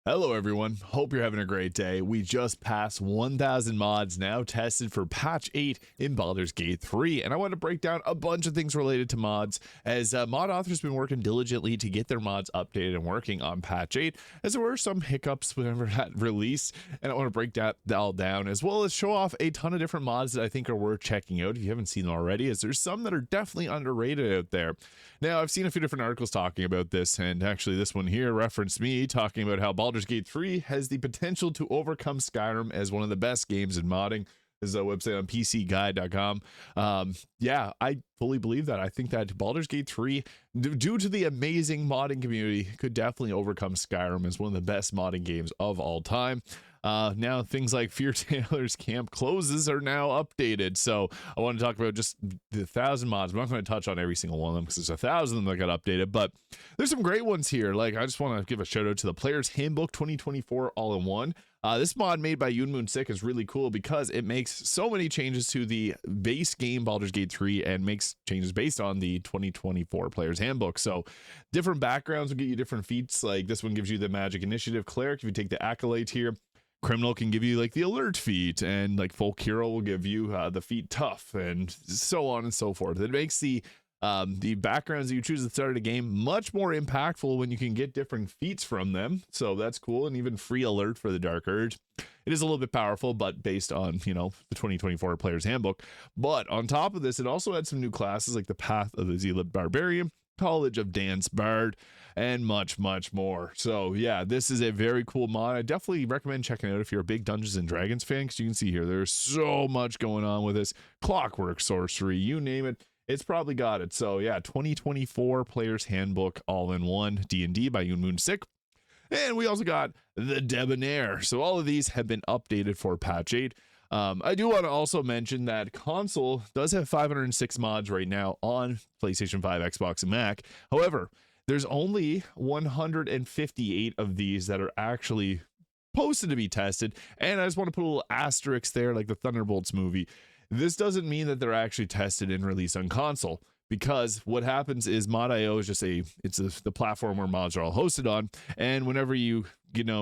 Hello everyone, hope you're having a great day. We just passed 1,000 mods now tested for patch 8 in Baldur's Gate 3, and I want to break down a bunch of things related to mods, as mod authors been working diligently to get their mods updated and working on patch 8, as there were some hiccups whenever that released, and I want to break that all down, as well as show off a ton of different mods that I think are worth checking out if you haven't seen them already, as there's some that are definitely underrated out there. Now, I've seen a few different articles talking about this, and actually this one here referenced me talking about how Baldur's Gate 3 has the potential to overcome Skyrim as one of the best games in modding. This is a website on pcguide.com. Yeah, I fully believe that. I think that Baldur's Gate 3, due to the amazing modding community, could definitely overcome Skyrim as one of the best modding games of all time. Now things like Fear Taylor's camp closes are now updated, so I want to talk about just the 1,000 mods. I'm not going to touch on every single one of them because there's 1,000 of them that got updated, but there's some great ones here. Like, I just want to give a shout out to the Player's Handbook 2024 all-in-one. This mod made by Yoonmoon6 is really cool because it makes so many changes to the base game Baldur's Gate 3 and makes changes based on the 2024 Player's Handbook. So different backgrounds will get you different feats. Like this one gives you the Magic Initiative Cleric if you take the Acolyte here. Criminal can give you like the Alert feat, and like Folk Hero will give you the feat Tough, and so on and so forth. It makes the backgrounds that you choose at the start of the game much more impactful when you can get different feats from them. So that's cool, and even free Alert for the Dark Urge. It is a little bit powerful, but based on, you know, the 2024 Player's Handbook. But on top of this, it also had some new classes like the Path of the Zealot Barbarian, College of Dance Bard, and much more. So yeah, this is a very cool mod. I definitely recommend checking it out if you're a big Dungeons and Dragons fan, because you can see here there's so much going on with this. Clockwork sorcery, you name it, it's probably got it. So yeah, 2024 Player's Handbook all-in-one D&D by Yoonmoon6. And we also got the Debonair. So all of these have been updated for patch 8. I do want to also mention that console does have 506 mods right now on PlayStation 5, Xbox, and Mac. However, there's only 158 of these that are actually posted to be tested. And I just want to put a little asterisk there, like the Thunderbolts movie. This doesn't mean that they're actually tested and released on console, because what happens is Mod.io is just the platform where mods are all hosted on. And whenever you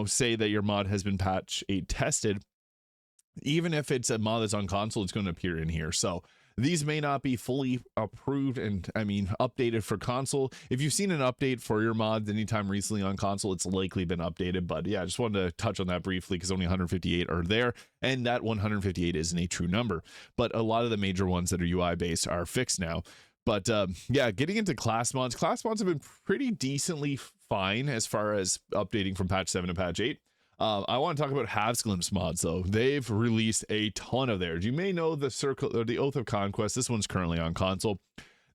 say that your mod has been patch 8 tested, even if it's a mod that's on console, it's going to appear in here. So these may not be fully approved and updated for console. If you've seen an update for your mod anytime recently on console, it's likely been updated. But yeah, I just wanted to touch on that briefly because only 158 are there, and that 158 isn't a true number. But a lot of the major ones that are UI based are fixed now. But yeah, getting into class mods have been pretty decently fine as far as updating from patch 7 to patch 8. I want to talk about Halves Glimpse mods, though. They've released a ton of theirs. You may know the Circle or the Oath of Conquest. This one's currently on console.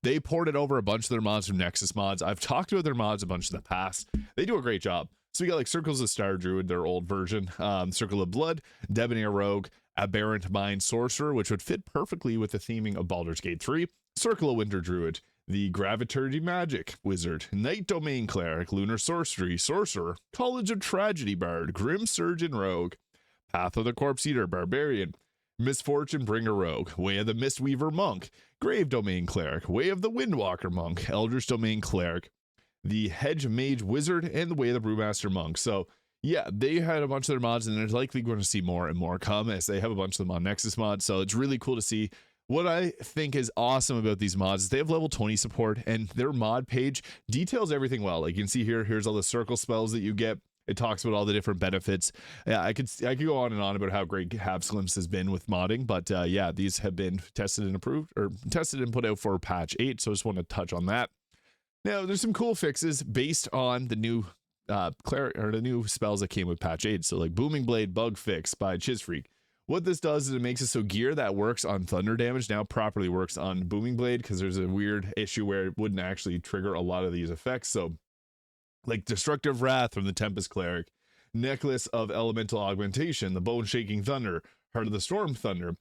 They ported over a bunch of their mods from Nexus mods. I've talked about their mods a bunch in the past. They do a great job. So we got like Circles of Star Druid, their old version, Circle of Blood, Debonair Rogue, Aberrant Mind Sorcerer, which would fit perfectly with the theming of Baldur's Gate 3, Circle of Winter Druid, the Gravitary Magic Wizard, Night Domain Cleric, Lunar Sorcery Sorcerer, College of Tragedy Bard, Grim Surgeon Rogue, Path of the Corpse Eater Barbarian, Misfortune Bringer Rogue, Way of the Mistweaver Monk, Grave Domain Cleric, Way of the Windwalker Monk, Eldritch Domain Cleric, the Hedge Mage Wizard, and the Way of the Brewmaster Monk. So yeah, they had a bunch of their mods, and they're likely going to see more and more come as they have a bunch of them on Nexus mods. So it's really cool to see. What I think is awesome about these mods is they have level 20 support, and their mod page details everything well. Like you can see here, here's all the circle spells that you get. It talks about all the different benefits. Yeah, I could go on and on about how great Halves Glimpse has been with modding, but yeah, these have been tested and approved, or tested and put out for patch 8. So I just want to touch on that. Now, there's some cool fixes based on the new the new spells that came with patch 8. So like Booming Blade Bug Fix by Chizfreak. What this does is it makes it so gear that works on thunder damage now properly works on Booming Blade, because there's a weird issue where it wouldn't actually trigger a lot of these effects. So like Destructive Wrath from the Tempest Cleric, Necklace of Elemental Augmentation, the Bone Shaking Thunder, Heart of the Storm Thunder.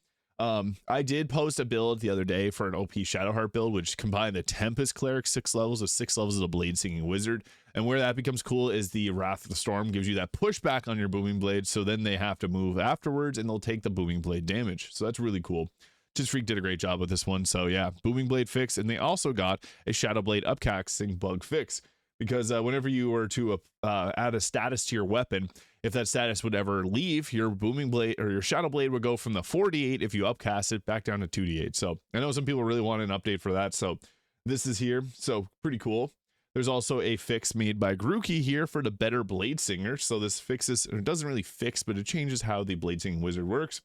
I did post a build the other day for an OP Shadowheart build, which combined the Tempest Cleric 6 levels with 6 levels of the Blade Singing Wizard. And where that becomes cool is the Wrath of the Storm gives you that pushback on your Booming Blade, so then they have to move afterwards and they'll take the Booming Blade damage. So that's really cool. Chizfreak did a great job with this one. So yeah, Booming Blade fix, and they also got a Shadow Blade upcasting bug fix, because whenever you were to add a status to your weapon, if that status would ever leave, your booming blade or your shadow blade would go from the 4d8 if you upcast it back down to 2d8. So I know some people really want an update for that, so this is here. So pretty cool. There's also a fix made by Grookey here for the better blade singer. So this fixes, or it doesn't really fix, but it changes how the blade singing wizard works.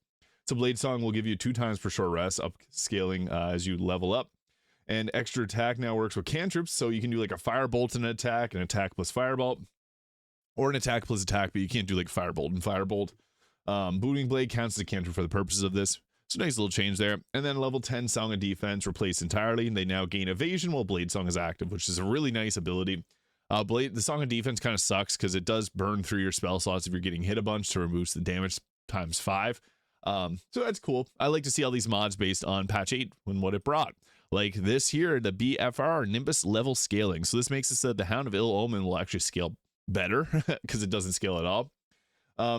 So blade song will give you 2 times per short rest, upscaling as you level up. And extra attack now works with cantrips, so you can do like a firebolt and an attack plus firebolt, or an attack plus attack, but you can't do like firebolt and firebolt. Booming blade counts as a cantrip for the purposes of this. So nice little change there. And then level 10 Song of Defense replaced entirely. They now gain evasion while Blade Song is active, which is a really nice ability. The Song of Defense kind of sucks because it does burn through your spell slots if you're getting hit a bunch to remove the damage times 5. So that's cool. I like to see all these mods based on patch 8 and what it brought. Like this here, the BFR Nimbus level scaling. So this makes it so that the Hound of Ill Omen will actually scale better because it doesn't scale at all.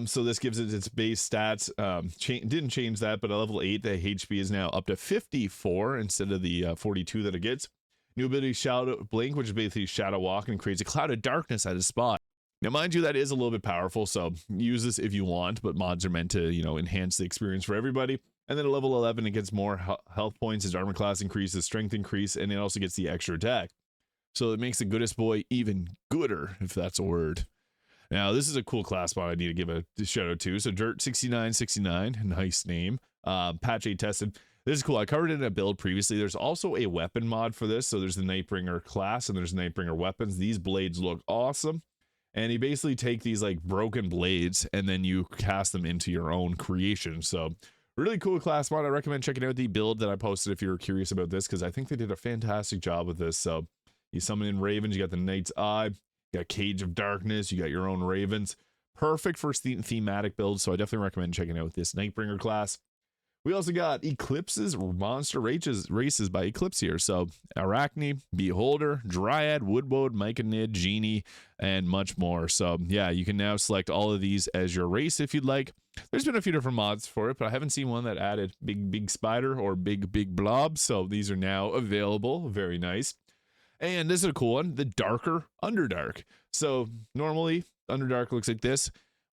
So this gives it its base stats. Didn't change that, but at level 8, the HP is now up to 54 instead of the 42 that it gets. New ability Shadow Blink, which is basically Shadow Walk and creates a cloud of darkness at a spot. Now, mind you, that is a little bit powerful, so use this if you want, but mods are meant to, enhance the experience for everybody. And then at level 11, it gets more health points, its armor class increases, strength increase, and it also gets the extra attack. So it makes the goodest boy even gooder, if that's a word. Now, this is a cool class mod I need to give a shout out to. So Dirt 6969, nice name. Patch 8 tested. This is cool. I covered it in a build previously. There's also a weapon mod for this. So there's the Nightbringer class and there's Nightbringer weapons. These blades look awesome. And you basically take these like broken blades and then you cast them into your own creation. So really cool class mod. I recommend checking out the build that I posted if you're curious about this, because I think they did a fantastic job with this. So you summon in Ravens, you got the Knight's Eye, you got Cage of Darkness, you got your own Ravens. Perfect for thematic builds, so I definitely recommend checking out this Nightbringer class. We also got Eclipses, monster races by Eclipse here. So Arachne, Beholder, Dryad, Woodbode, Myconid, Genie, and much more. So yeah, you can now select all of these as your race if you'd like. There's been a few different mods for it, but I haven't seen one that added big spider or big blob. So these are now available. Very nice. And this is a cool one, the darker Underdark. So normally Underdark looks like this.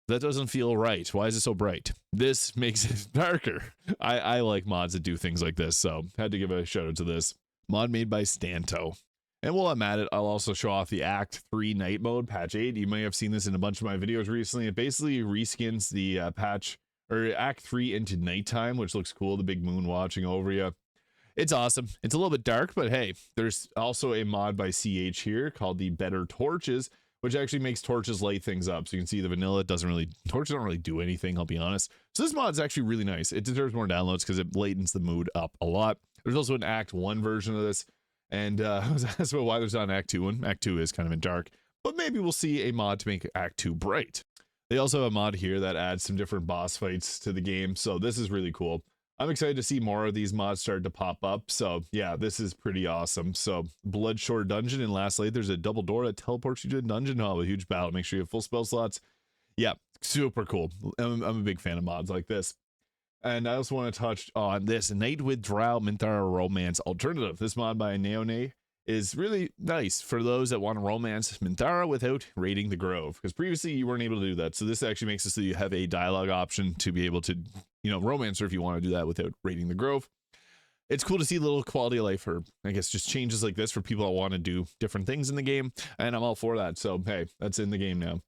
That doesn't feel right. Why is it so bright? This makes it darker. I like mods that do things like this, so had to give a shout out to this. Mod made by Stanto. And while I'm at it, I'll also show off the Act 3 night mode, patch 8. You may have seen this in a bunch of my videos recently. It basically reskins the Act 3 into nighttime, which looks cool. The big moon watching over you. It's awesome. It's a little bit dark, but hey, there's also a mod by CH here called the Better Torches, which actually makes torches light things up. So you can see the vanilla torches don't really do anything, I'll be honest. So this mod is actually really nice. It deserves more downloads because it lightens the mood up a lot. There's also an Act 1 version of this. And I was asked about why there's not an Act 2 one. Act 2 is kind of in dark, but maybe we'll see a mod to make Act 2 bright. They also have a mod here that adds some different boss fights to the game. So this is really cool. I'm excited to see more of these mods start to pop up. So yeah, this is pretty awesome. So Bloodshore Dungeon, and lastly, there's a double door that teleports you to a dungeon hall with a huge battle. Make sure you have full spell slots. Yeah, super cool. I'm a big fan of mods like this. And I also want to touch on this Night with Drow Minthara Romance Alternative. This mod by Neone is really nice for those that want to romance Minthara without raiding the Grove, because previously you weren't able to do that. So this actually makes it so you have a dialogue option to be able to, romance her if you want to do that without raiding the Grove. It's cool to see little quality of life, or I guess just changes like this for people that want to do different things in the game, and I'm all for that. So hey, that's in the game now.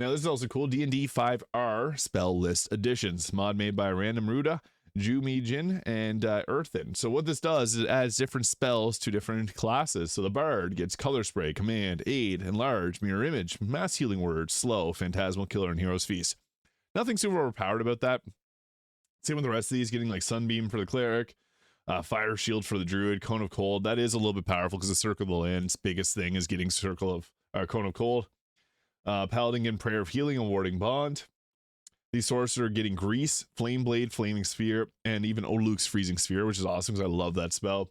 Now this is also cool, D&D 5R Spell List Additions, mod made by Random Ruda, Jumijin, and Earthen. So what this does is it adds different spells to different classes. So the Bard gets Color Spray, Command, Aid, Enlarge, Mirror Image, Mass Healing Word, Slow, Phantasmal Killer, and Hero's Feast. Nothing super overpowered about that. Same with the rest of these, getting like Sunbeam for the Cleric, Fire Shield for the Druid, Cone of Cold. That is a little bit powerful because the Circle of the Land's biggest thing is getting Cone of Cold. Paladin and Prayer of Healing and Warding Bond. The Sorcerer getting Grease, Flame Blade, Flaming Sphere, and even Oluk's Freezing Sphere, which is awesome because I love that spell.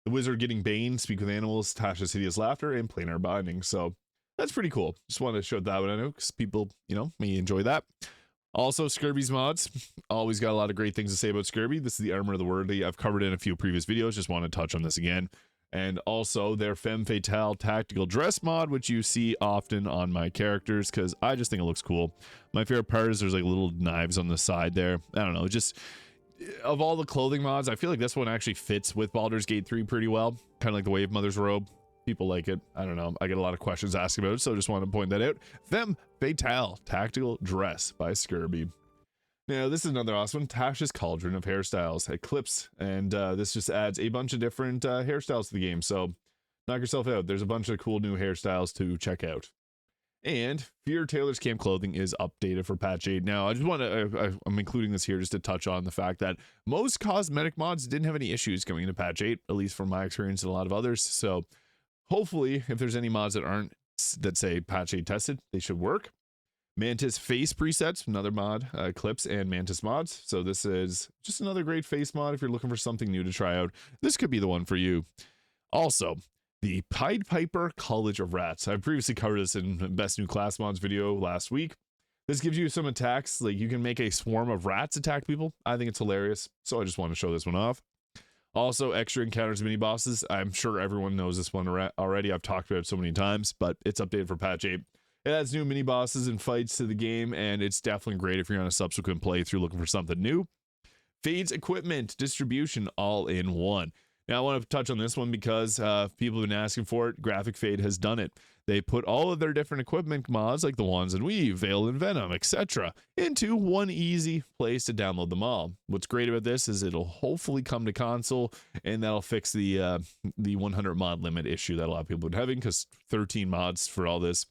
The Wizard getting Bane, Speak with Animals, Tasha's Hideous Laughter, and Planar Binding. So that's pretty cool. Just wanted to show that one out because people, may enjoy that. Also, Scurvy's mods. Always got a lot of great things to say about Scurvy. This is the Armor of the Worthy. I've covered it in a few previous videos. Just want to touch on this again. and also their Femme Fatale tactical dress mod, which you see often on my characters because I just think it looks cool. My favorite part is there's like little knives on the side there. I don't know, just of all the clothing mods, I feel like this one actually fits with Baldur's Gate 3 pretty well, kind of like the Wave Mother's robe. People like it. I don't know, I get a lot of questions asked about it, so I just want to point that out. Femme Fatale tactical dress by Skirby. Now, this is another awesome one, Tasha's Cauldron of Hairstyles, Eclipse, and this just adds a bunch of different hairstyles to the game, so knock yourself out. There's a bunch of cool new hairstyles to check out. And Fear Taylor's Camp Clothing is updated for patch 8. Now, I just want to, I'm including this here just to touch on the fact that most cosmetic mods didn't have any issues coming into patch 8, at least from my experience and a lot of others, so hopefully, if there's any mods that aren't, that say patch 8 tested, they should work. Mantis face presets, another mod, Eclipse and Mantis mods. So this is just another great face mod if you're looking for something new to try out. This could be the one for you. Also, the Pied Piper College of Rats. I previously covered this in Best New Class Mods video last week. This gives you some attacks, like you can make a swarm of rats attack people. I think it's hilarious, so I just want to show this one off. Also, extra encounters mini bosses. I'm sure everyone knows this one already. I've talked about it so many times, but it's updated for patch 8. It adds new mini bosses and fights to the game, and it's definitely great if you're on a subsequent playthrough looking for something new. Fade's equipment distribution all in one. Now, I want to touch on this one because people have been asking for it. Graphic Fade has done it. They put all of their different equipment mods, like the Wands and Weave, Veil and Venom, etc., into one easy place to download them all. What's great about this is it'll hopefully come to console, and that'll fix the 100 mod limit issue that a lot of people have been having, because 13 mods for all this,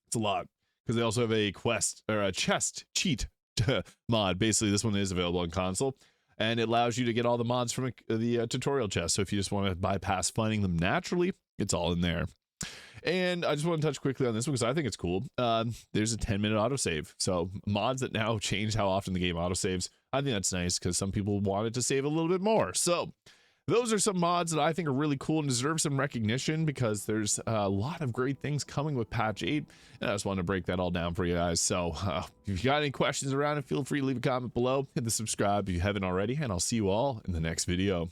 it's a lot. Because they also have a quest or a chest cheat mod. Basically, this one is available on console, and it allows you to get all the mods from the tutorial chest. So if you just want to bypass finding them naturally, it's all in there. And I just want to touch quickly on this one because I think it's cool. There's a 10-minute autosave. So mods that now change how often the game autosaves. I think that's nice because some people wanted to save a little bit more. So those are some mods that I think are really cool and deserve some recognition because there's a lot of great things coming with patch 8. And I just wanted to break that all down for you guys. So if you got any questions around it, feel free to leave a comment below. Hit the subscribe if you haven't already. And I'll see you all in the next video.